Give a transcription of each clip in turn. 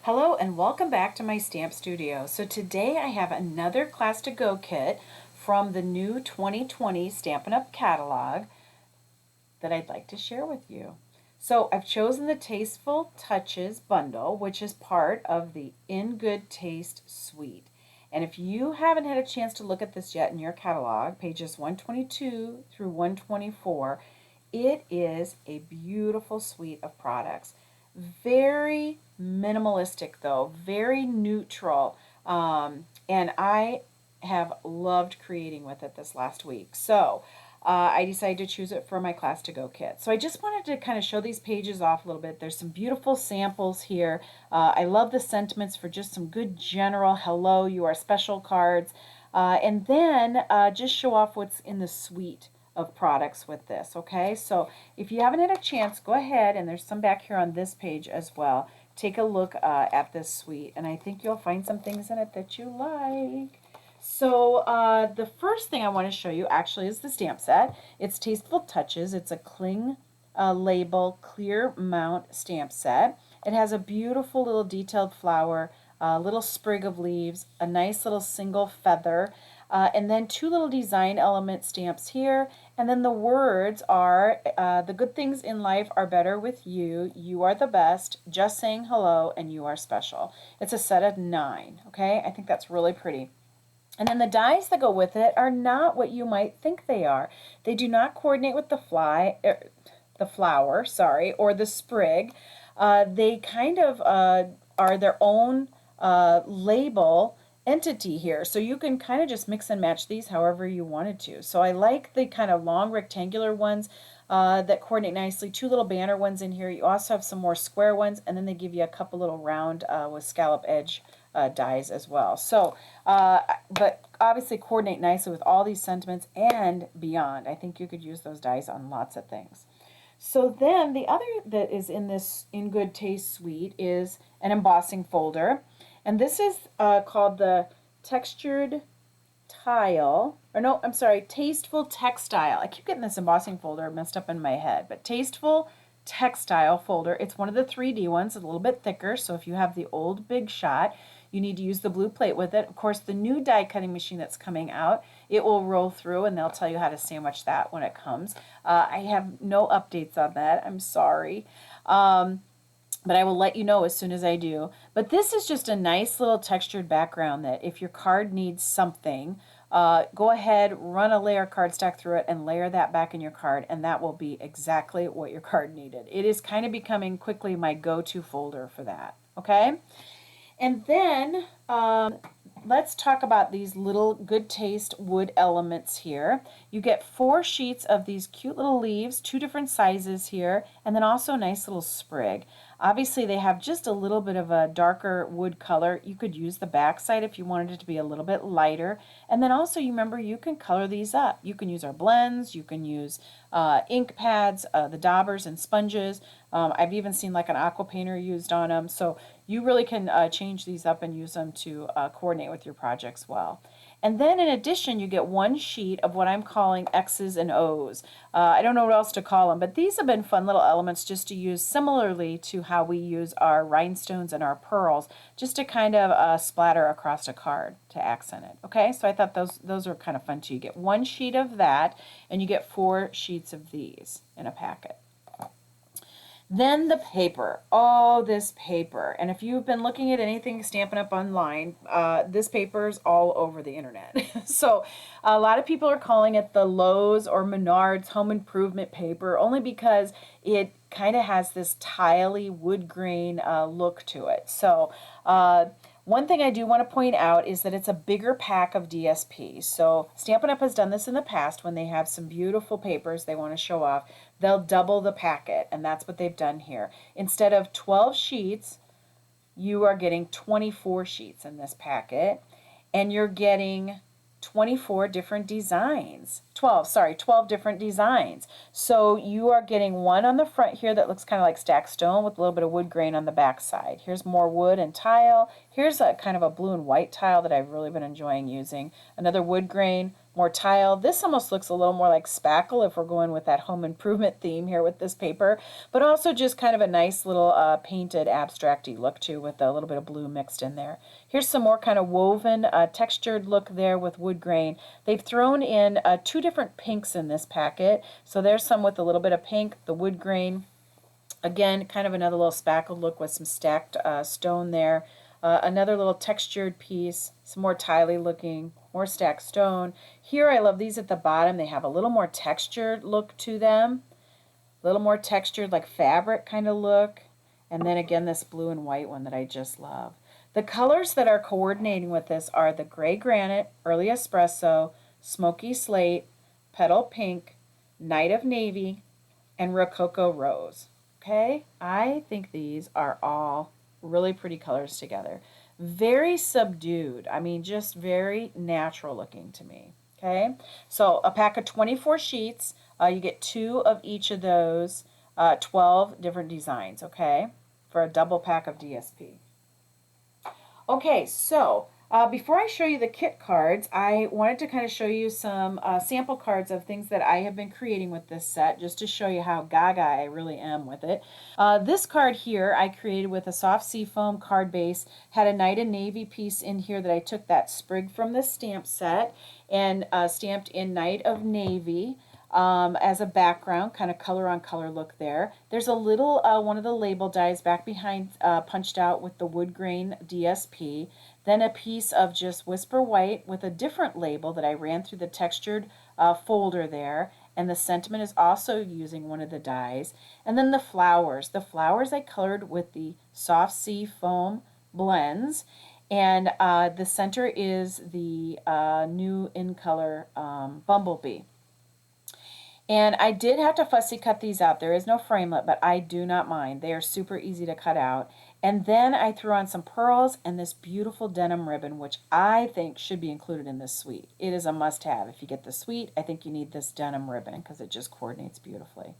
Hello and welcome back to my stamp studio. So today I have another Class to Go kit from the new 2020 Stampin' Up! Catalog that I'd like to share with you. So I've chosen the Tasteful Touches bundle, which is part of the In Good Taste suite. And if you haven't had a chance to look at this yet in your catalog, pages 122 through 124, it is a beautiful suite of products. Very minimalistic though, very neutral, and I have loved creating with it this last week. So I decided to choose it for my Class to Go kit. So I just wanted to kind of show these pages off a little bit. There's some beautiful samples here. I love the sentiments for just some good general hello, you are special cards. And then just show off what's in the suite of products with this. Okay, so if you haven't had a chance, go ahead, and there's some back here on this page as well. Take a look at this suite, and I think you'll find some things in it that you like. So the first thing I want to show you actually is the stamp set. It's Tasteful Touches. It's a cling label clear mount stamp set. It has a beautiful little detailed flower, a little sprig of leaves, a nice little single feather, and then two little design element stamps here. And then the words are, the good things in life are better with you, you are the best, just saying hello, and you are special. It's a set of 9, okay? I think that's really pretty. And then the dies that go with it are not what you might think they are. They do not coordinate with the flower, or the sprig. They kind of are their own label entity here. So you can kind of just mix and match these however you wanted to. So I like the kind of long rectangular ones that coordinate nicely. Two little banner ones in here. You also have some more square ones, and then they give you a couple little round with scallop edge dies as well. So, but obviously coordinate nicely with all these sentiments and beyond. I think you could use those dies on lots of things. So then the other that is in this In Good Taste suite is an embossing folder. And this is called the Textured Tile, or no, I'm sorry, Tasteful Textile. I keep getting this embossing folder messed up in my head, but Tasteful Textile folder. It's one of the 3D ones, a little bit thicker, so if you have the old Big Shot, you need to use the blue plate with it. Of course, the new die cutting machine that's coming out, it will roll through, and they'll tell you how to sandwich that when it comes. I have no updates on that. I'm sorry. But I will let you know as soon as I do. But this is just a nice little textured background that if your card needs something, go ahead, run a layer cardstock through it and layer that back in your card, and that will be exactly what your card needed. It is kind of becoming quickly my go-to folder for that, okay? And then let's talk about these little Good Taste wood elements here. You get 4 sheets of these cute little leaves, 2 different sizes here, and then also a nice little sprig. Obviously, they have just a little bit of a darker wood color. You could use the back side if you wanted it to be a little bit lighter. And then also, you remember, you can color these up. You can use our blends. You can use ink pads, the daubers and sponges. I've even seen like an aqua painter used on them. So you really can change these up and use them to coordinate with your projects well. And then in addition, you get 1 sheet of what I'm calling X's and O's. I don't know what else to call them, but these have been fun little elements just to use similarly to how we use our rhinestones and our pearls, just to kind of splatter across a card to accent it. Okay, so I thought those are kind of fun too. You get 1 sheet of that, and you get 4 sheets of these in a packet. Then the paper. Oh, this paper. And if you've been looking at anything Stampin' Up! Online, this paper is all over the internet. So a lot of people are calling it the Lowe's or Menards home improvement paper, only because it kind of has this tiley wood grain look to it. So one thing I do want to point out is that it's a bigger pack of DSP. So Stampin' Up! Has done this in the past when they have some beautiful papers they want to show off. They'll double the packet, and that's what they've done here. Instead of 12 sheets, you are getting 24 sheets in this packet, and you're getting 24 different designs. 12 different designs. So you are getting one on the front here that looks kind of like stacked stone with a little bit of wood grain on the back side. Here's more wood and tile. Here's a kind of a blue and white tile that I've really been enjoying using. Another wood grain, more tile. This almost looks a little more like spackle if we're going with that home improvement theme here with this paper, but also just kind of a nice little painted abstracty look too with a little bit of blue mixed in there. Here's some more kind of woven textured look there with wood grain. They've thrown in 2 different pinks in this packet. So there's some with a little bit of pink, the wood grain. Again, kind of another little spackled look with some stacked stone there. Another little textured piece, some more tiley looking, more stacked stone. Here I love these at the bottom. They have a little more textured look to them. A little more textured like fabric kind of look. And then again this blue and white one that I just love. The colors that are coordinating with this are the gray granite, early espresso, smoky slate, petal pink, night of navy, and rococo rose. Okay, I think these are all really pretty colors together. Very subdued. I mean, just very natural looking to me. Okay, so a pack of 24 sheets. You get 2 of each of those, 12 different designs, okay, for a double pack of DSP. Okay, so before I show you the kit cards, I wanted to kind of show you some sample cards of things that I have been creating with this set, just to show you how gaga I really am with it. This card here I created with a soft seafoam card base, had a night and navy piece in here that I took that sprig from this stamp set and stamped in night of navy. As a background, kind of color on color look there. There's a little one of the label dies back behind punched out with the wood grain DSP. Then a piece of just Whisper White with a different label that I ran through the textured folder there. And the sentiment is also using one of the dies. And then the flowers. The flowers I colored with the soft sea foam blends. And the center is the new in color bumblebee. And I did have to fussy cut these out. There is no framelit, but I do not mind. They are super easy to cut out. And then I threw on some pearls and this beautiful denim ribbon, which I think should be included in this suite. It is a must-have. If you get the suite, I think you need this denim ribbon because it just coordinates beautifully.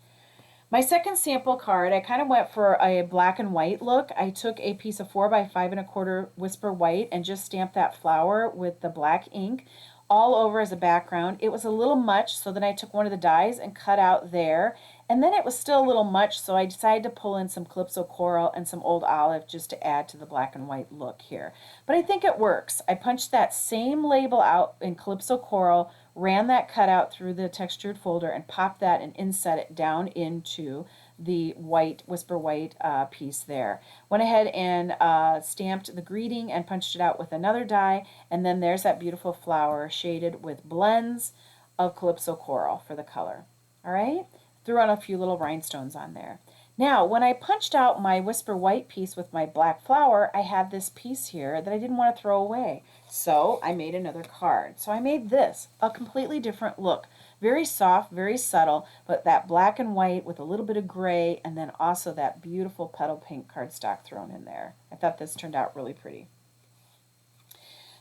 My second sample card, I kind of went for a black and white look. I took a piece of 4 by 5 1/4 Whisper White and just stamped that flower with the black ink all over as a background. It was a little much, so then I took one of the dies and cut out there. And then it was still a little much, so I decided to pull in some Calypso Coral and some Old Olive just to add to the black and white look here. But I think it works. I punched that same label out in Calypso Coral, ran that cutout through the textured folder, and popped that and inset it down into the white, Whisper White piece there. Went ahead and stamped the greeting and punched it out with another die, and then there's that beautiful flower shaded with blends of Calypso Coral for the color. All right? Threw on a few little rhinestones on there. Now, when I punched out my Whisper White piece with my black flower, I had this piece here that I didn't want to throw away. So I made another card. So I made this, a completely different look. Very soft, very subtle, but that black and white with a little bit of gray, and then also that beautiful petal pink cardstock thrown in there. I thought this turned out really pretty.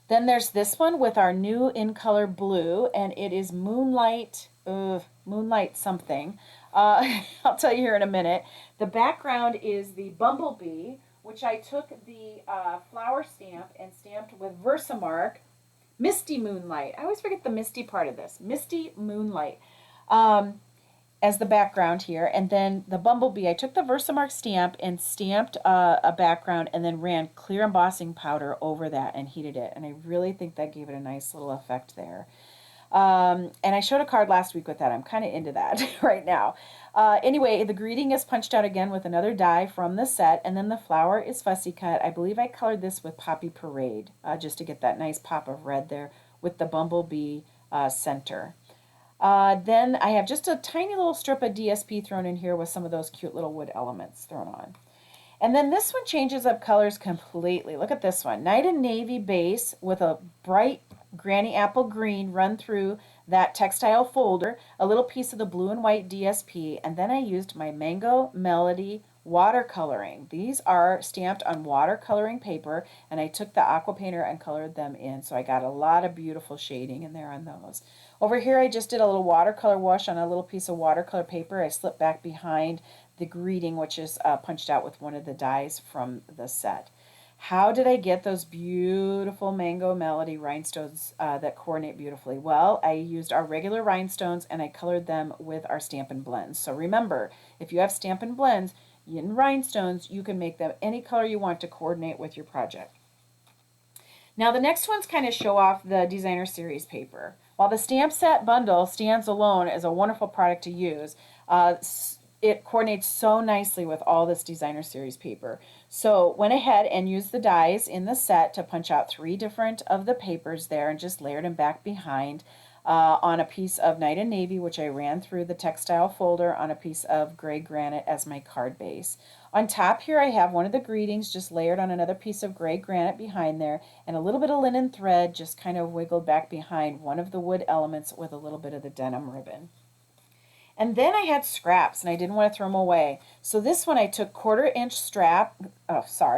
Then there's this one with our new in color blue, and it is Moonlight, Moonlight something. I'll tell you here in a minute. The background is the bumblebee, which I took the flower stamp and stamped with Versamark Misty Moonlight. I always forget the misty part of this. Misty Moonlight as the background here. And then the bumblebee, I took the Versamark stamp and stamped a background and then ran clear embossing powder over that and heated it. And I really think that gave it a nice little effect there. And I showed a card last week with that. I'm kind of into that right now. Anyway, the greeting is punched out again with another die from the set, and then the flower is fussy cut. I believe I colored this with Poppy Parade, just to get that nice pop of red there with the bumblebee center. Then I have just a tiny little strip of DSP thrown in here with some of those cute little wood elements thrown on. And then this one changes up colors completely. Look at this one. Night and Navy base with a bright Granny Apple Green run through that textile folder, a little piece of the blue and white DSP, and then I used my Mango Melody watercoloring. These are stamped on watercoloring paper, and I took the aqua painter and colored them in, so I got a lot of beautiful shading in there on those. Over here I just did a little watercolor wash on a little piece of watercolor paper. I slipped back behind the greeting, which is punched out with one of the dies from the set. How did I get those beautiful Mango Melody rhinestones that coordinate beautifully? Well, I used our regular rhinestones and I colored them with our Stampin' Blends. So remember, if you have Stampin' Blends in rhinestones, you can make them any color you want to coordinate with your project. Now the next ones kind of show off the designer series paper. While the stamp set bundle stands alone as a wonderful product to use, it coordinates so nicely with all this designer series paper. So went ahead and used the dies in the set to punch out 3 different of the papers there and just layered them back behind on a piece of Night and Navy, which I ran through the textile folder on a piece of gray granite as my card base. On top here I have one of the greetings just layered on another piece of gray granite behind there, and a little bit of linen thread just kind of wiggled back behind one of the wood elements with a little bit of the denim ribbon. And then I had scraps, and I didn't want to throw them away. So this one I took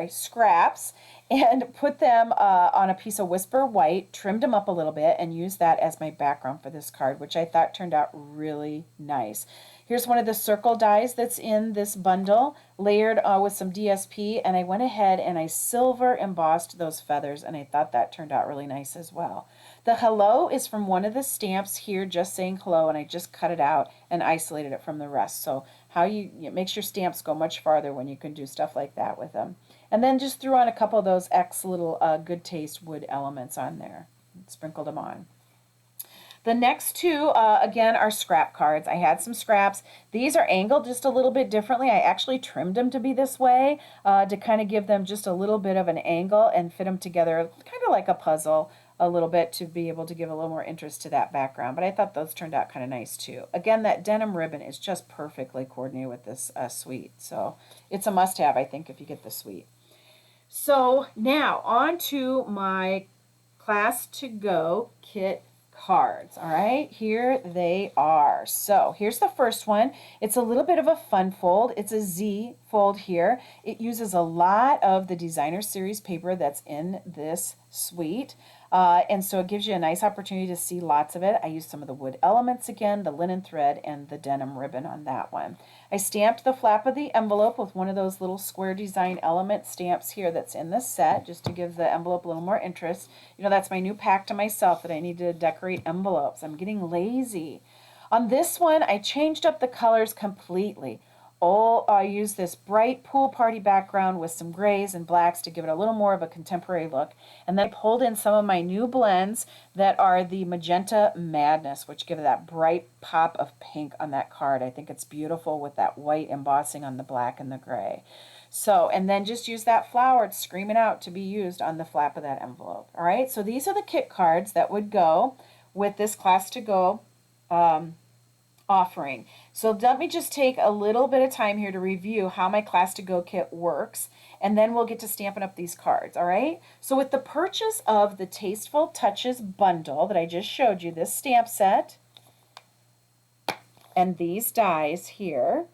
scraps, and put them on a piece of Whisper White, trimmed them up a little bit, and used that as my background for this card, which I thought turned out really nice. Here's one of the circle dies that's in this bundle, layered with some DSP, and I went ahead and I silver embossed those feathers, and I thought that turned out really nice as well. The hello is from one of the stamps here, just saying hello, and I just cut it out and isolated it from the rest. So it makes your stamps go much farther when you can do stuff like that with them. And then just threw on a couple of those little Good Taste wood elements on there, sprinkled them on. The next two, again, are scrap cards. I had some scraps. These are angled just a little bit differently. I actually trimmed them to be this way to kind of give them just a little bit of an angle and fit them together kind of like a puzzle a little bit to be able to give a little more interest to that background. But I thought those turned out kind of nice too. Again, that denim ribbon is just perfectly coordinated with this suite. So it's a must-have, I think, if you get the suite. So now on to my Class to Go kit cards. All right, here they are. So here's the first one. It's a little bit of a fun fold. It's a Z fold here. It uses a lot of the designer series paper that's in this suite. And so it gives you a nice opportunity to see lots of it. I used some of the wood elements again, the linen thread, and the denim ribbon on that one. I stamped the flap of the envelope with one of those little square design element stamps here that's in the set, just to give the envelope a little more interest. You know, that's my new pact to myself that I need to decorate envelopes. I'm getting lazy. On this one, I changed up the colors completely. I used this bright pool party background with some grays and blacks to give it a little more of a contemporary look. And then I pulled in some of my new blends that are the Magenta Madness, which give it that bright pop of pink on that card. I think it's beautiful with that white embossing on the black and the gray. So, and then just use that flower screaming out to be used on the flap of that envelope. All right, so these are the kit cards that would go with this Class to Go offering. So let me just take a little bit of time here to review how my Class to Go kit works, and then we'll get to stamping up these cards, all right? So with the purchase of the Tasteful Touches bundle that I just showed you, this stamp set and these dies here,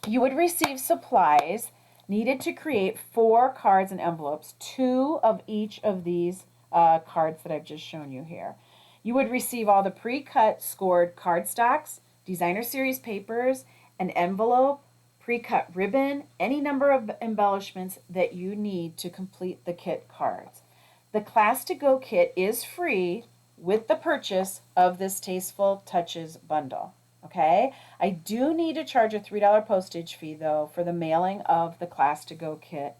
you would receive supplies needed to create 4 cards and envelopes, 2 of each of these cards that I've just shown you here. You would receive all the pre-cut scored cardstocks, designer series papers, an envelope, pre-cut ribbon, any number of embellishments that you need to complete the kit cards. The Class to Go kit is free with the purchase of this Tasteful Touches bundle. Okay, I do need to charge a $3 postage fee though for the mailing of the Class to Go kit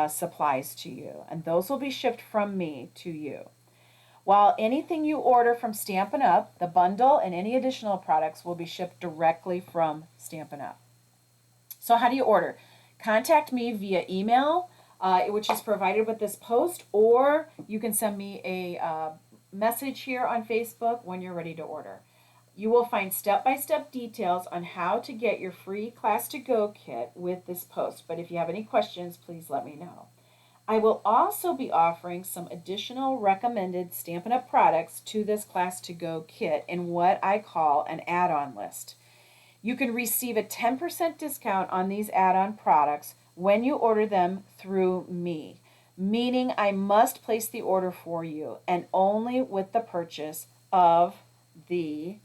supplies to you, and those will be shipped from me to you. While anything you order from Stampin' Up, the bundle and any additional products will be shipped directly from Stampin' Up. So how do you order? Contact me via email, which is provided with this post, or you can send me a message here on Facebook when you're ready to order. You will find step-by-step details on how to get your free Class to Go kit with this post, but if you have any questions, please let me know. I will also be offering some additional recommended Stampin' Up! Products to this Class to Go kit in what I call an add-on list. You can receive a 10% discount on these add-on products when you order them through me, meaning I must place the order for you and only with the purchase of the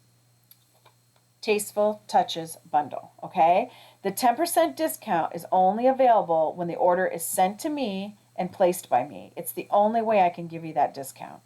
Tasteful Touches bundle, okay? The 10% discount is only available when the order is sent to me and placed by me. It's the only way I can give you that discount.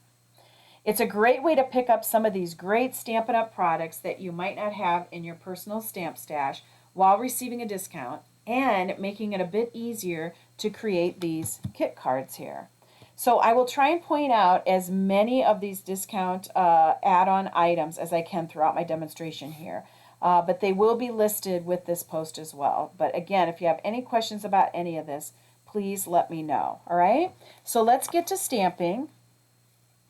It's a great way to pick up some of these great Stampin' Up! Products that you might not have in your personal stamp stash while receiving a discount and making it a bit easier to create these kit cards here. So I will try and point out as many of these discount add-on items as I can throughout my demonstration here. But they will be listed with this post as well. But again, if you have any questions about any of this, please let me know. All right? So let's get to stamping.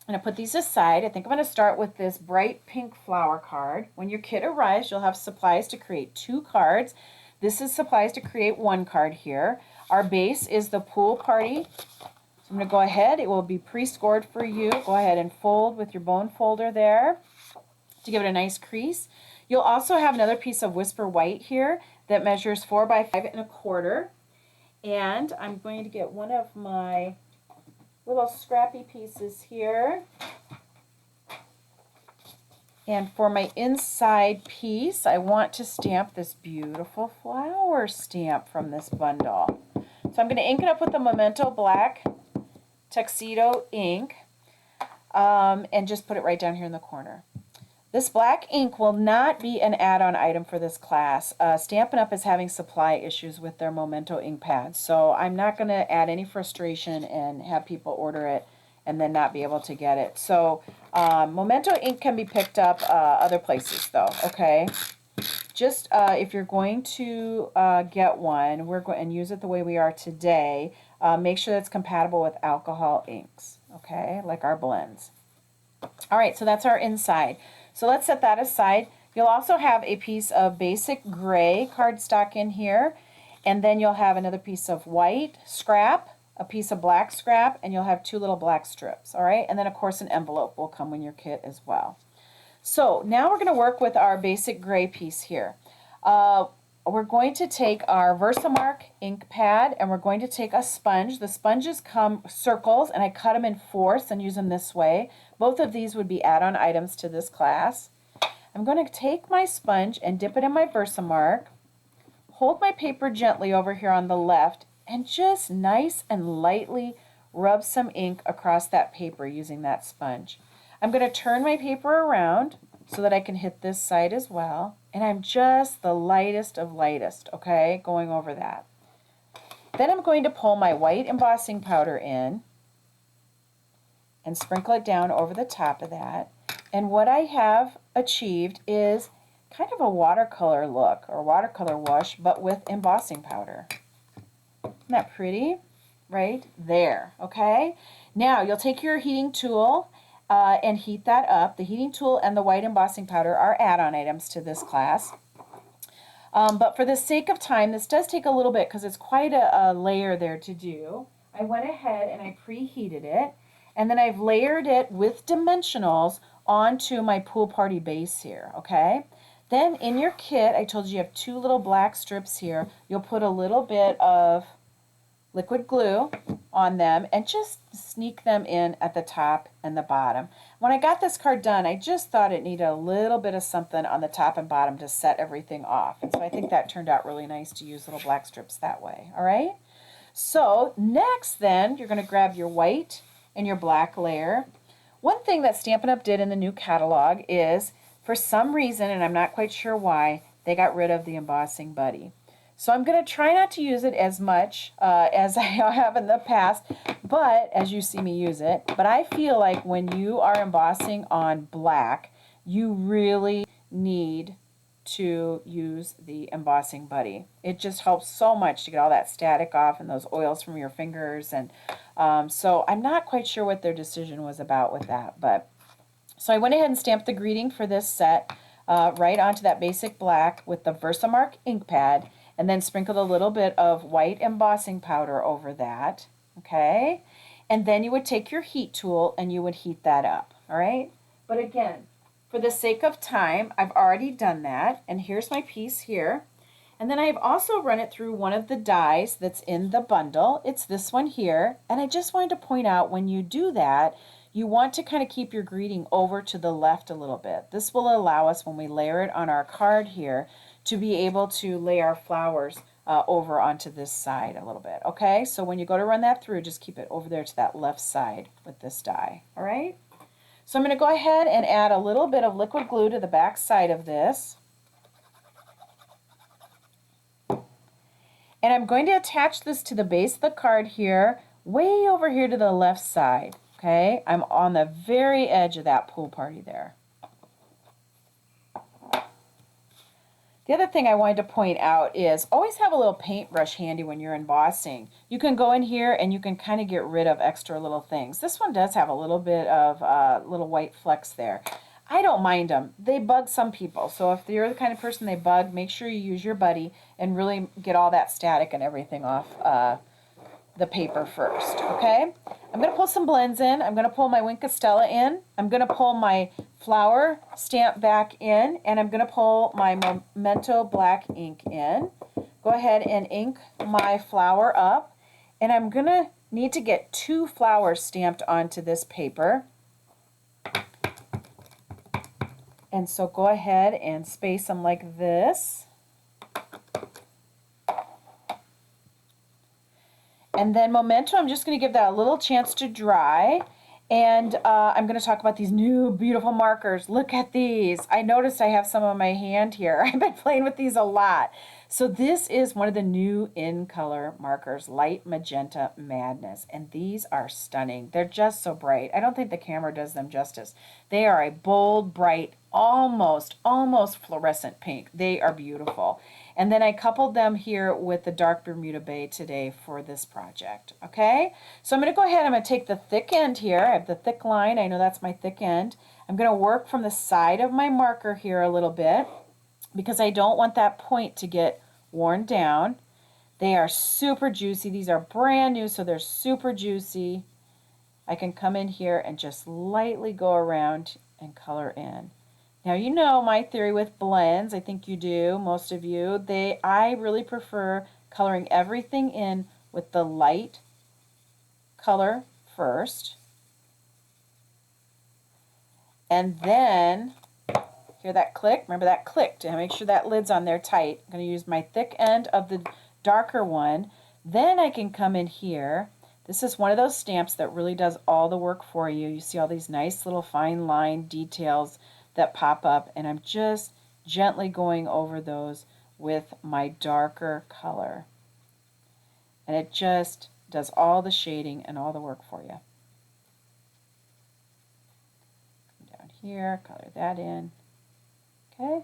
I'm going to put these aside. I think I'm going to start with this bright pink flower card. When your kit arrives, you'll have supplies to create 2 cards. This is supplies to create 1 card here. Our base is the pool party. So I'm going to go ahead. It will be pre-scored for you. Go ahead and fold with your bone folder there to give it a nice crease. You'll also have another piece of Whisper White here that measures 4 by 5 1/4. And I'm going to get one of my little scrappy pieces here. And for my inside piece, I want to stamp this beautiful flower stamp from this bundle. So I'm going to ink it up with the Memento Black Tuxedo ink and just put it right down here in the corner. This black ink will not be an add-on item for this class. Stampin' Up! Is having supply issues with their Memento ink pads, so I'm not going to add any frustration and have people order it and then not be able to get it. So Memento ink can be picked up other places though, okay? Just if you're going to get one, and use it the way we are today, make sure that's compatible with alcohol inks, okay, like our blends. All right, so that's our inside. So let's set that aside. You'll also have a piece of basic gray cardstock in here, and then you'll have another piece of white scrap, a piece of black scrap, and you'll have 2 little black strips, all right? And then, of course, an envelope will come in your kit as well. So now we're going to work with our basic gray piece here. We're going to take our Versamark ink pad, and we're going to take a sponge. The sponges come circles, and I cut them in 4ths and use them this way. Both of these would be add-on items to this class. I'm going to take my sponge and dip it in my Versamark, hold my paper gently over here on the left, and just nice and lightly rub some ink across that paper using that sponge. I'm going to turn my paper around so that I can hit this side as well. And I'm just the lightest of lightest, okay, going over that. Then I'm going to pull my white embossing powder in and sprinkle it down over the top of that. And what I have achieved is kind of a watercolor look, or watercolor wash, but with embossing powder. Isn't that pretty? Right there, okay? Now you'll take your heating tool and heat that up. The heating tool and the white embossing powder are add-on items to this class. But for the sake of time, this does take a little bit because it's quite a layer there to do. I went ahead and I preheated it, and then I've layered it with dimensionals onto my pool party base here, okay? Then in your kit, I told you have 2 little black strips here. You'll put a little bit of liquid glue on them and just sneak them in at the top and the bottom. When I got this card done, I just thought it needed a little bit of something on the top and bottom to set everything off. And so I think that turned out really nice to use little black strips that way, all right? So next then, you're going to grab your white and your black layer. One thing that Stampin' Up! Did in the new catalog is, for some reason, and I'm not quite sure why, they got rid of the Embossing Buddy. So I'm going to try not to use it as much as I have in the past, but as you see me use it. But I feel like when you are embossing on black, you really need to use the Embossing Buddy. It just helps so much to get all that static off and those oils from your fingers. And so I'm not quite sure what their decision was about with that. But so I went ahead and stamped the greeting for this set right onto that basic black with the Versamark ink pad, and then sprinkled a little bit of white embossing powder over that, okay? And then you would take your heat tool and you would heat that up, all right? But again, for the sake of time, I've already done that, and here's my piece here. And then I've also run it through one of the dies that's in the bundle. It's this one here, and I just wanted to point out when you do that, you want to kind of keep your greeting over to the left a little bit. This will allow us, when we layer it on our card here, to be able to lay our flowers over onto this side a little bit. Okay, so when you go to run that through, just keep it over there to that left side with this die. All right, so I'm going to go ahead and add a little bit of liquid glue to the back side of this. And I'm going to attach this to the base of the card here, way over here to the left side. Okay, I'm on the very edge of that pool party there. The other thing I wanted to point out is always have a little paintbrush handy when you're embossing. You can go in here and you can kind of get rid of extra little things. This one does have a little bit of little white flecks there. I don't mind them. They bug some people. So if you're the kind of person they bug, make sure you use your buddy and really get all that static and everything off the paper first, okay? I'm going to pull some blends in. I'm going to pull my Wink of Stella in. I'm going to pull my flower stamp back in, and I'm going to pull my Memento black ink in. Go ahead and ink my flower up, and I'm going to need to get 2 flowers stamped onto this paper. And so go ahead and space them like this. And then Memento, I'm just going to give that a little chance to dry. And I'm going to talk about these new beautiful markers. Look at these. I noticed I have some on my hand here. I've been playing with these a lot. So this is one of the new in-color markers, Light Magenta Madness. And these are stunning. They're just so bright. I don't think the camera does them justice. They are a bold, bright, almost fluorescent pink. They are beautiful. And then I coupled them here with the dark Bermuda Bay today for this project, okay? So I'm going to go ahead, I'm going to take the thick end here. I have the thick line, I know that's my thick end. I'm going to work from the side of my marker here a little bit because I don't want that point to get worn down. They are super juicy. These are brand new, so they're super juicy. I can come in here and just lightly go around and color in. Now, you know my theory with blends. I think you do, most of you. I really prefer coloring everything in with the light color first. And then, hear that click? Remember that click to make sure that lid's on there tight. I'm going to use my thick end of the darker one. Then I can come in here. This is one of those stamps that really does all the work for you. You see all these nice little fine line details that pop up, and I'm just gently going over those with my darker color. And it just does all the shading and all the work for you. Come down here, color that in. Okay.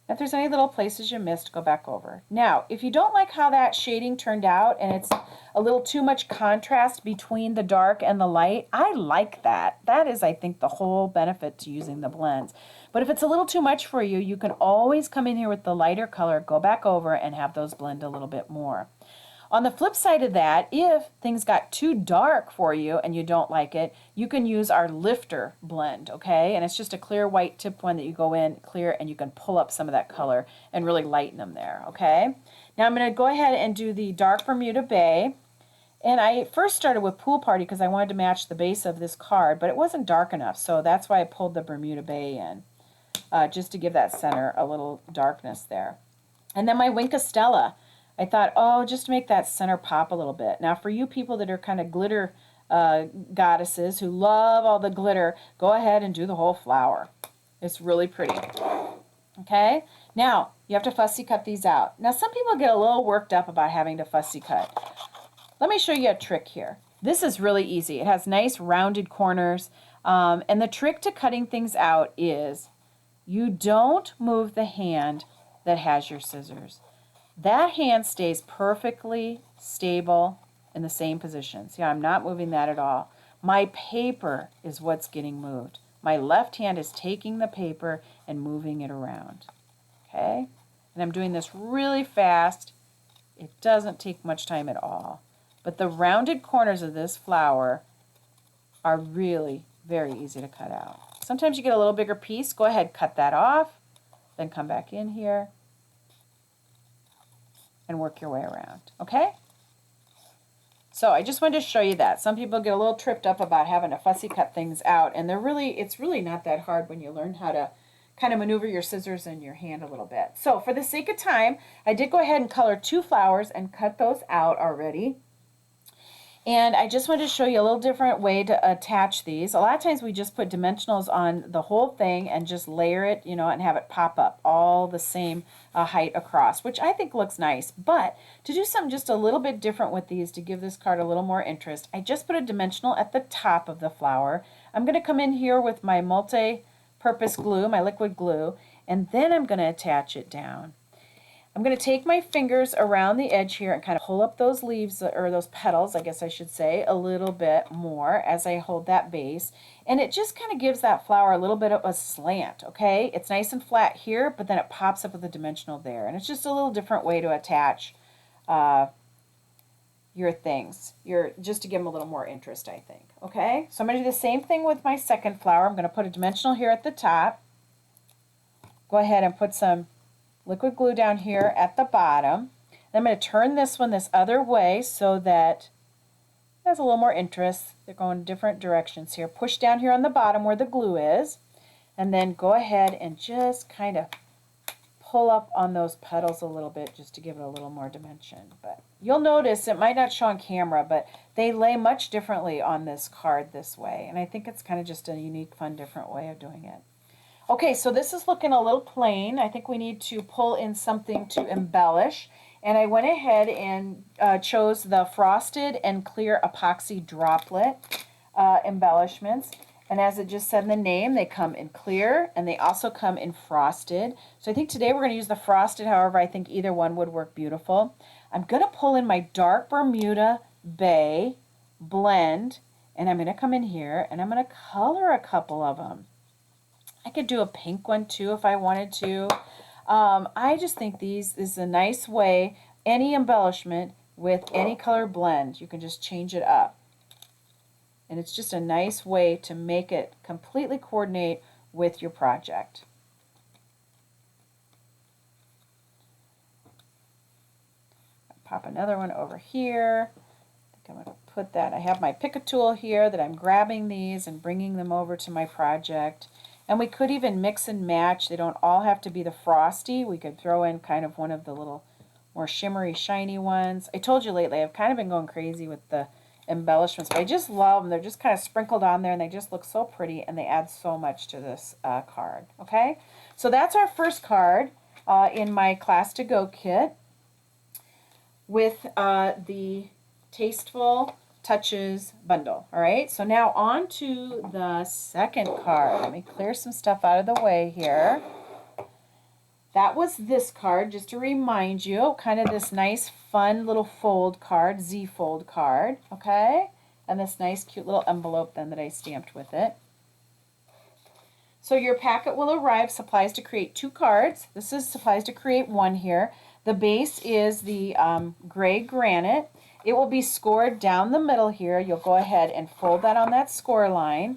If there's any little places you missed, go back over. Now, if you don't like how that shading turned out and it's a little too much contrast between the dark and the light, I like that. That is, I think, the whole benefit to using the blends. But if it's a little too much for you, you can always come in here with the lighter color, go back over and have those blend a little bit more. On the flip side of that, if things got too dark for you and you don't like it, you can use our lifter blend, okay? And it's just a clear white tip one that you go in, clear, and you can pull up some of that color and really lighten them there, okay? Now I'm going to go ahead and do the dark Bermuda Bay. And I first started with Pool Party because I wanted to match the base of this card, but it wasn't dark enough, so that's why I pulled the Bermuda Bay in, just to give that center a little darkness there. And then my Wink of Stella. I thought, oh, just to make that center pop a little bit. Now, for you people that are kind of glitter goddesses who love all the glitter, go ahead and do the whole flower. It's really pretty. Okay? Now, you have to fussy cut these out. Now, some people get a little worked up about having to fussy cut. Let me show you a trick here. This is really easy. It has nice rounded corners. And the trick to cutting things out is you don't move the hand that has your scissors. That hand stays perfectly stable in the same position. See, I'm not moving that at all. My paper is what's getting moved. My left hand is taking the paper and moving it around. Okay? And I'm doing this really fast. It doesn't take much time at all. But the rounded corners of this flower are really very easy to cut out. Sometimes you get a little bigger piece. Go ahead, cut that off. Then come back in here and work your way around, okay? So I just wanted to show you that. Some people get a little tripped up about having to fussy cut things out, and it's really not that hard when you learn how to kind of maneuver your scissors in your hand a little bit. So for the sake of time, I did go ahead and color 2 flowers and cut those out already. And I just wanted to show you a little different way to attach these. A lot of times we just put dimensionals on the whole thing and just layer it, you know, and have it pop up all the same height across, which I think looks nice. But to do something just a little bit different with these to give this card a little more interest, I just put a dimensional at the top of the flower. I'm going to come in here with my multi-purpose glue, my liquid glue, and then I'm going to attach it down. I'm going to take my fingers around the edge here and kind of pull up those leaves, or those petals, I guess I should say, a little bit more as I hold that base. And it just kind of gives that flower a little bit of a slant, okay? It's nice and flat here, but then it pops up with a dimensional there. And it's just a little different way to attach your things, just to give them a little more interest, I think, okay? So I'm going to do the same thing with my second flower. I'm going to put a dimensional here at the top. Go ahead and put some liquid glue down here at the bottom. I'm going to turn this one this other way so that it has a little more interest. They're going different directions here. Push down here on the bottom where the glue is, and then go ahead and just kind of pull up on those petals a little bit just to give it a little more dimension. But you'll notice, it might not show on camera, but they lay much differently on this card this way, and I think it's kind of just a unique, fun, different way of doing it. Okay, so this is looking a little plain. I think we need to pull in something to embellish. And I went ahead and chose the frosted and clear epoxy droplet embellishments. And as it just said in the name, they come in clear and they also come in frosted. So I think today we're going to use the frosted. However, I think either one would work beautiful. I'm going to pull in my dark Bermuda Bay blend, and I'm going to come in here and I'm going to color a couple of them. I could do a pink one too if I wanted to. I just think this is a nice way, any embellishment with any color blend, you can just change it up. And it's just a nice way to make it completely coordinate with your project. Pop another one over here. I think I'm going to put that. I have my pick-a tool here that I'm grabbing these and bringing them over to my project. And we could even mix and match. They don't all have to be the frosty. We could throw in kind of one of the little more shimmery, shiny ones. I told you lately, I've kind of been going crazy with the embellishments, but I just love them. They're just kind of sprinkled on there, and they just look so pretty, and they add so much to this card, okay? So that's our first card in my Class to Go kit with the Tasteful Touches bundle. All right, so now on to the second card. Let me clear some stuff out of the way here. That was this card, just to remind you, kind of this nice fun little fold card, Z fold card, okay? And this nice cute little envelope then that I stamped with it. So your packet will arrive, supplies to create 2 cards. This is supplies to create 1 here. The base is the gray granite. It will be scored down the middle here. You'll go ahead and fold that on that score line.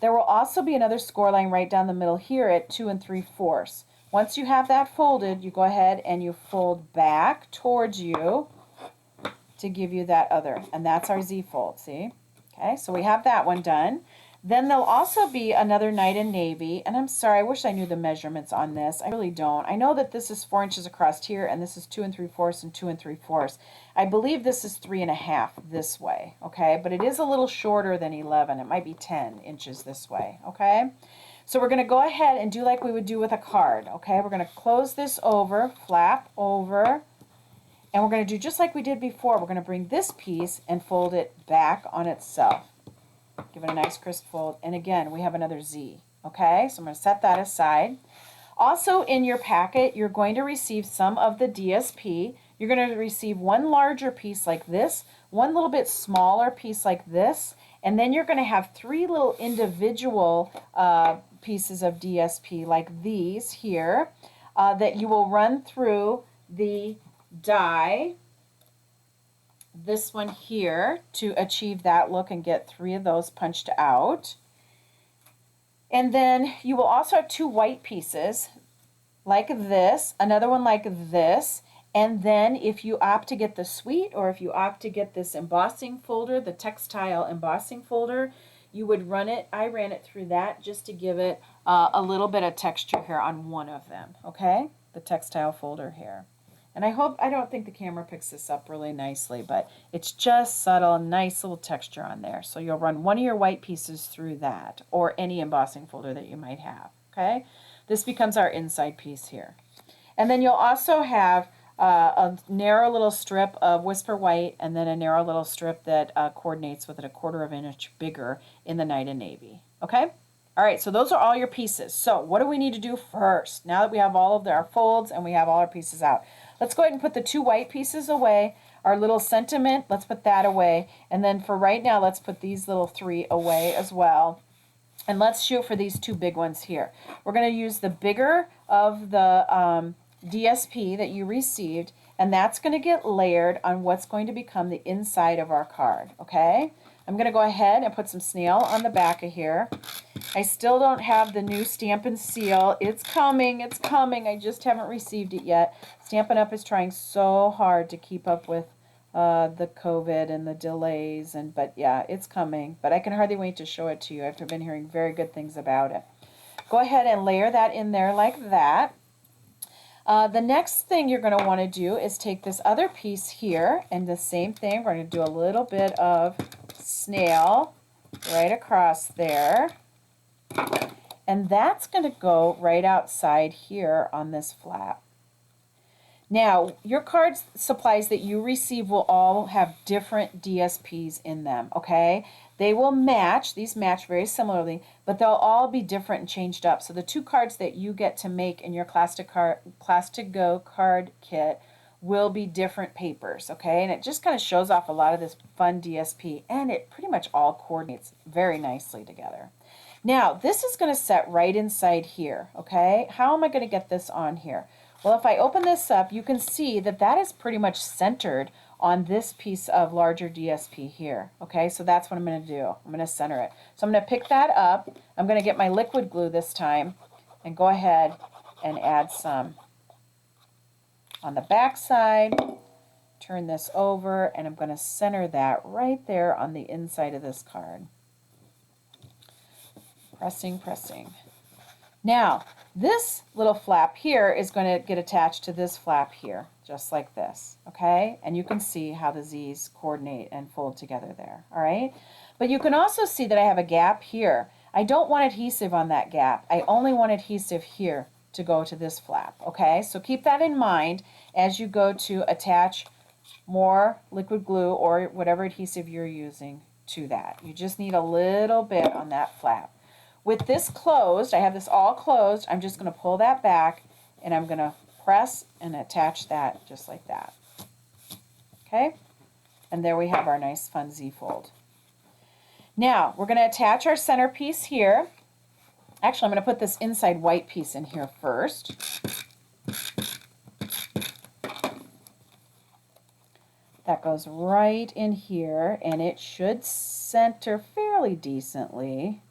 There will also be another score line right down the middle here at 2 3/4. Once you have that folded, you go ahead and you fold back towards you to give you that other. And that's our Z fold, see? Okay, so we have that one done. Then there'll also be another Night in Navy, and I'm sorry, I wish I knew the measurements on this. I really don't. I know that this is 4 inches across here, and this is 2 3/4 and 2 3/4. I believe this is 3.5 this way, okay? But it is a little shorter than 11. It might be 10 inches this way, okay? So we're going to go ahead and do like we would do with a card, okay? We're going to close this over, flap over, and we're going to do just like we did before. We're going to bring this piece and fold it back on itself. Give it a nice crisp fold. And again, we have another Z. Okay, so I'm going to set that aside. Also in your packet, you're going to receive some of the DSP. You're going to receive one larger piece like this, one little bit smaller piece like this, and then you're going to have 3 little individual pieces of DSP like these here that you will run through the die, this one here, to achieve that look and get 3 of those punched out. And then you will also have 2 white pieces like this, another one like this, and then if you opt to get the suite, or if you opt to get this embossing folder, the textile embossing folder, you would run it, I ran it through that just to give it a little bit of texture here on one of them, okay? The textile folder here. And I don't think the camera picks this up really nicely, but it's just subtle, nice little texture on there. So you'll run one of your white pieces through that, or any embossing folder that you might have, okay? This becomes our inside piece here. And then you'll also have a narrow little strip of Whisper White, and then a narrow little strip that coordinates with it 1/4 of an inch bigger in the Night and Navy, okay? All right, so those are all your pieces. So what do we need to do first? Now that we have all of our folds and we have all our pieces out, let's go ahead and put the 2 white pieces away. Our little sentiment, let's put that away. And then for right now, let's put these little 3 away as well. And let's shoot for these 2 big ones here. We're going to use the bigger of the DSP that you received, and that's going to get layered on what's going to become the inside of our card, okay? I'm going to go ahead and put some snail on the back of here. I still don't have the new Stampin' Seal. It's coming, it's coming. I just haven't received it yet. Stampin' Up! Is trying so hard to keep up with the COVID and the delays, but yeah, it's coming. But I can hardly wait to show it to you after I've been hearing very good things about it. Go ahead and layer that in there like that. The next thing you're going to want to do is take this other piece here, and the same thing, we're going to do a little bit of snail right across there. And that's going to go right outside here on this flap. Now, your card supplies that you receive will all have different DSPs in them, okay? They will match, these match very similarly, but they'll all be different and changed up. So the 2 cards that you get to make in your Class to Go card kit will be different papers, okay? And it just kind of shows off a lot of this fun DSP, and it pretty much all coordinates very nicely together. Now, this is going to set right inside here, okay? How am I going to get this on here? Well, if I open this up, you can see that that is pretty much centered on this piece of larger DSP here, okay? So that's what I'm going to do. I'm going to center it. So I'm going to pick that up. I'm going to get my liquid glue this time and go ahead and add some on the back side. Turn this over, and I'm going to center that right there on the inside of this card. Pressing, pressing. Now, this little flap here is going to get attached to this flap here, just like this, okay? And you can see how the Z's coordinate and fold together there, all right? But you can also see that I have a gap here. I don't want adhesive on that gap. I only want adhesive here to go to this flap, okay? So keep that in mind as you go to attach more liquid glue or whatever adhesive you're using to that. You just need a little bit on that flap. With this closed, I have this all closed, I'm just going to pull that back, and I'm going to press and attach that just like that. Okay? And there we have our nice fun Z-fold. Now, we're going to attach our centerpiece here. Actually, I'm going to put this inside white piece in here first. That goes right in here, and it should center fairly decently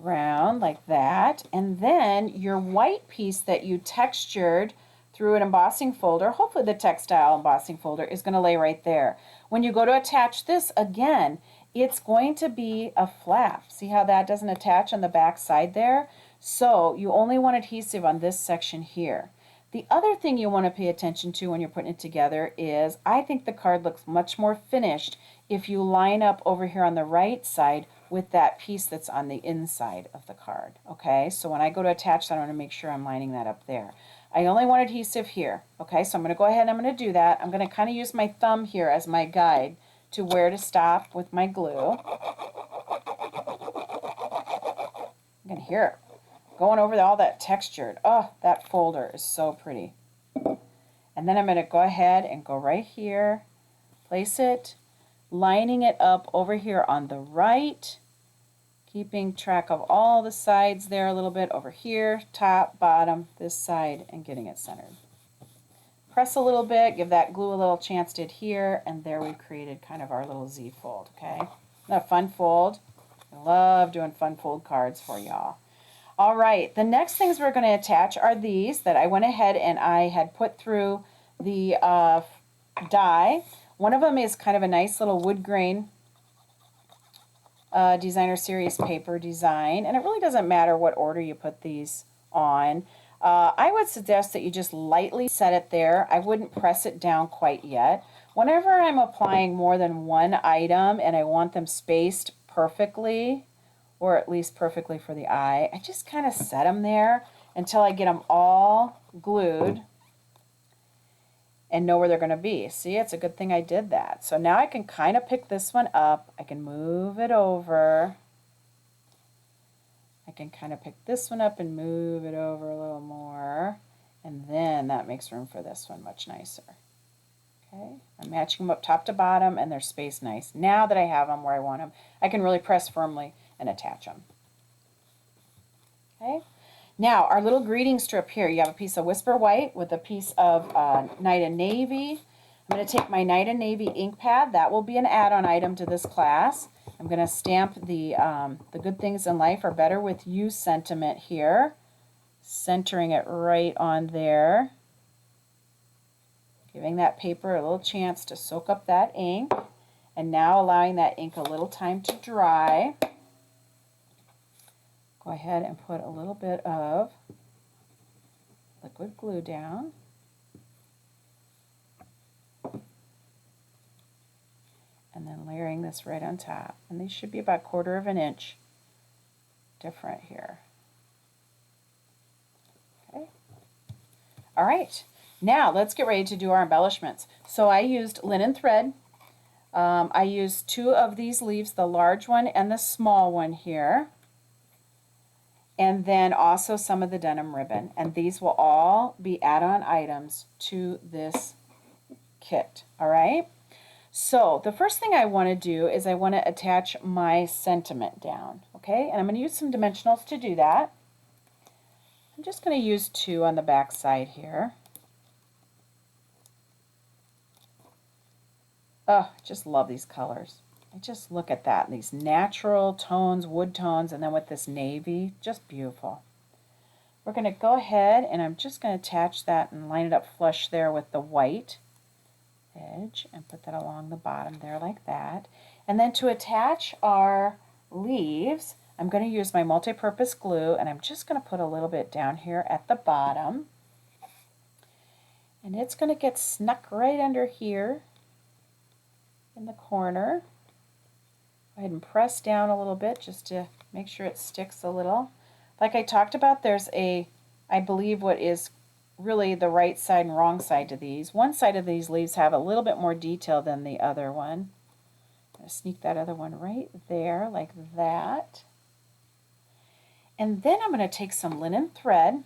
around like that. And then your white piece that you textured through an embossing folder, hopefully the textile embossing folder, is going to lay right there. When you go to attach this again, it's going to be a flap. See how that doesn't attach on the back side there? So you only want adhesive on this section here. The other thing you want to pay attention to when you're putting it together is I think the card looks much more finished if you line up over here on the right side with that piece that's on the inside of the card, okay? So when I go to attach that, I want to make sure I'm lining that up there. I only want adhesive here, okay? So I'm going to go ahead and I'm going to do that. I'm going to kind of use my thumb here as my guide to where to stop with my glue. You can hear it going over all that textured. Oh, that folder is so pretty. And then I'm going to go ahead and go right here, place it, lining it up over here on the right, keeping track of all the sides there a little bit over here, top, bottom, this side, and getting it centered. Press a little bit, give that glue a little chance to adhere, and there we've created kind of our little Z fold, okay? A fun fold. I love doing fun fold cards for y'all. All right, the next things we're going to attach are these that I went ahead and I had put through the die. One of them is kind of a nice little wood grain Designer Series paper design, and it really doesn't matter what order you put these on. I would suggest that you just lightly set it there. I wouldn't press it down quite yet. Whenever I'm applying more than one item and I want them spaced perfectly, or at least perfectly for the eye, I just kind of set them there until I get them all glued and know where they're going to be. See, it's a good thing I did that. So now I can kind of pick this one up. I can move it over. I can kind of pick this one up and move it over a little more. And then that makes room for this one much nicer. Okay, I'm matching them up top to bottom and they're spaced nice. Now that I have them where I want them, I can really press firmly and attach them. Okay. Now, our little greeting strip here, you have a piece of Whisper White with a piece of Night and Navy. I'm going to take my Night and Navy ink pad. That will be an add-on item to this class. I'm going to stamp the good things in life are better with you sentiment here, centering it right on there, giving that paper a little chance to soak up that ink, and now allowing that ink a little time to dry. Go ahead and put a little bit of liquid glue down. And then layering this right on top. And these should be about 1/4 of an inch different here. Okay. All right. Now let's get ready to do our embellishments. So I used linen thread. I used 2 of these leaves, the large one and the small one here. And then also some of the denim ribbon. And these will all be add-on items to this kit. All right? So the first thing I want to do is I want to attach my sentiment down. Okay? And I'm going to use some dimensionals to do that. I'm just going to use 2 on the back side here. Oh, I just love these colors. I just look at that, these natural tones, wood tones, and then with this navy, just beautiful. We're going to go ahead and I'm just going to attach that and line it up flush there with the white edge and put that along the bottom there like that. And then to attach our leaves, I'm going to use my multi-purpose glue and I'm just going to put a little bit down here at the bottom. And it's going to get snuck right under here in the corner. Go ahead and press down a little bit just to make sure it sticks a little. Like I talked about, there's I believe what is really the right side and wrong side to these. One side of these leaves have a little bit more detail than the other one. I'm going to sneak that other one right there like that. And then I'm going to take some linen thread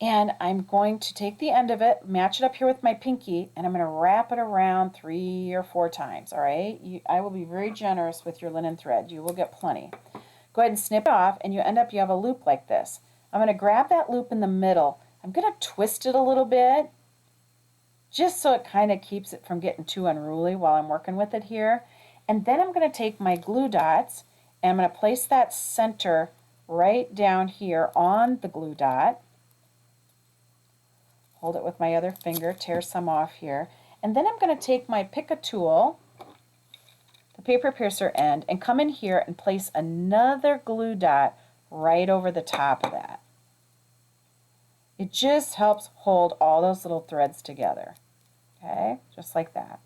and I'm going to take the end of it, match it up here with my pinky, and I'm going to wrap it around 3 or 4 times, all right? I will be very generous with your linen thread. You will get plenty. Go ahead and snip it off, and you have a loop like this. I'm going to grab that loop in the middle. I'm going to twist it a little bit, just so it kind of keeps it from getting too unruly while I'm working with it here. And then I'm going to take my glue dots, and I'm going to place that center right down here on the glue dot. Hold it with my other finger, tear some off here. And then I'm going to take my pick-a tool, the paper piercer end, and come in here and place another glue dot right over the top of that. It just helps hold all those little threads together. Okay, just like that.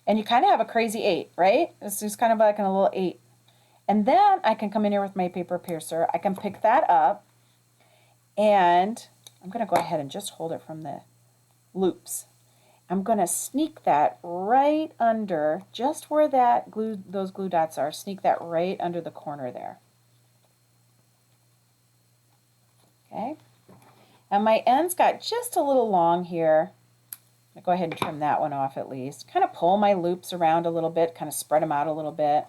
And you kind of have a crazy 8, right? It's just kind of like a little 8. And then I can come in here with my paper piercer. I can pick that up and I'm going to go ahead and just hold it from the loops. I'm going to sneak that right under, just where those glue dots are, sneak that right under the corner there. Okay. And my end's got just a little long here. I'm going to go ahead and trim that one off at least. Kind of pull my loops around a little bit, kind of spread them out a little bit.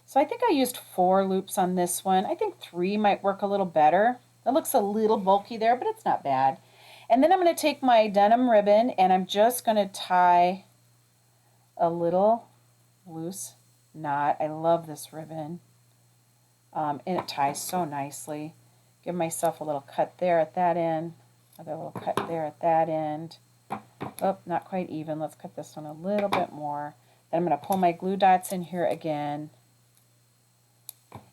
So I think I used 4 loops on this one. I think 3 might work a little better. It looks a little bulky there, but it's not bad. And then I'm going to take my denim ribbon and I'm just going to tie a little loose knot. I love this ribbon. And it ties so nicely. Give myself a little cut there at that end. Another little cut there at that end. Oh, not quite even. Let's cut this one a little bit more. Then I'm going to pull my glue dots in here again.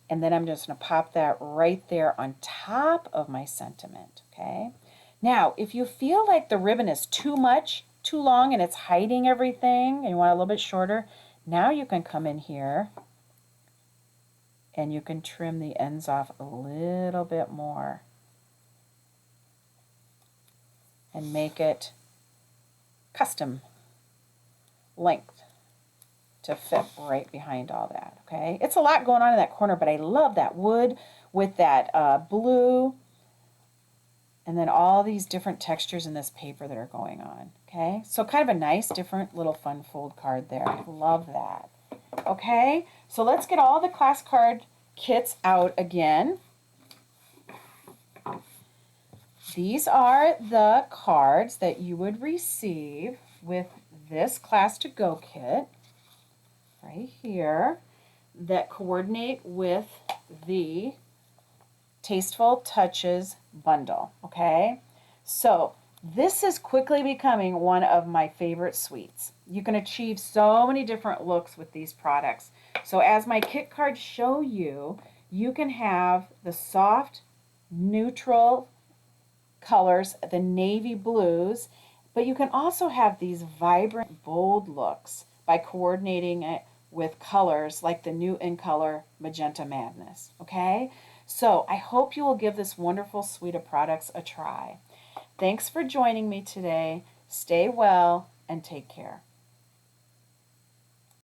And then I'm just going to pop that right there on top of my sentiment, okay? Now, if you feel like the ribbon is too long, and it's hiding everything, and you want it a little bit shorter, now you can come in here and you can trim the ends off a little bit more and make it custom length to fit right behind all that, okay? It's a lot going on in that corner, but I love that wood with that blue and then all these different textures in this paper that are going on, okay? So kind of a nice, different little fun fold card there. I love that, okay? So let's get all the class card kits out again. These are the cards that you would receive with this Class to Go kit right here that coordinate with the Tasteful Touches bundle, okay? So this is quickly becoming one of my favorite suites. You can achieve so many different looks with these products. So as my kit cards show you, you can have the soft, neutral colors, the navy blues, but you can also have these vibrant, bold looks by coordinating it with colors like the new in color Magenta Madness, okay? So I hope you will give this wonderful suite of products a try. Thanks for joining me today. Stay well and take care.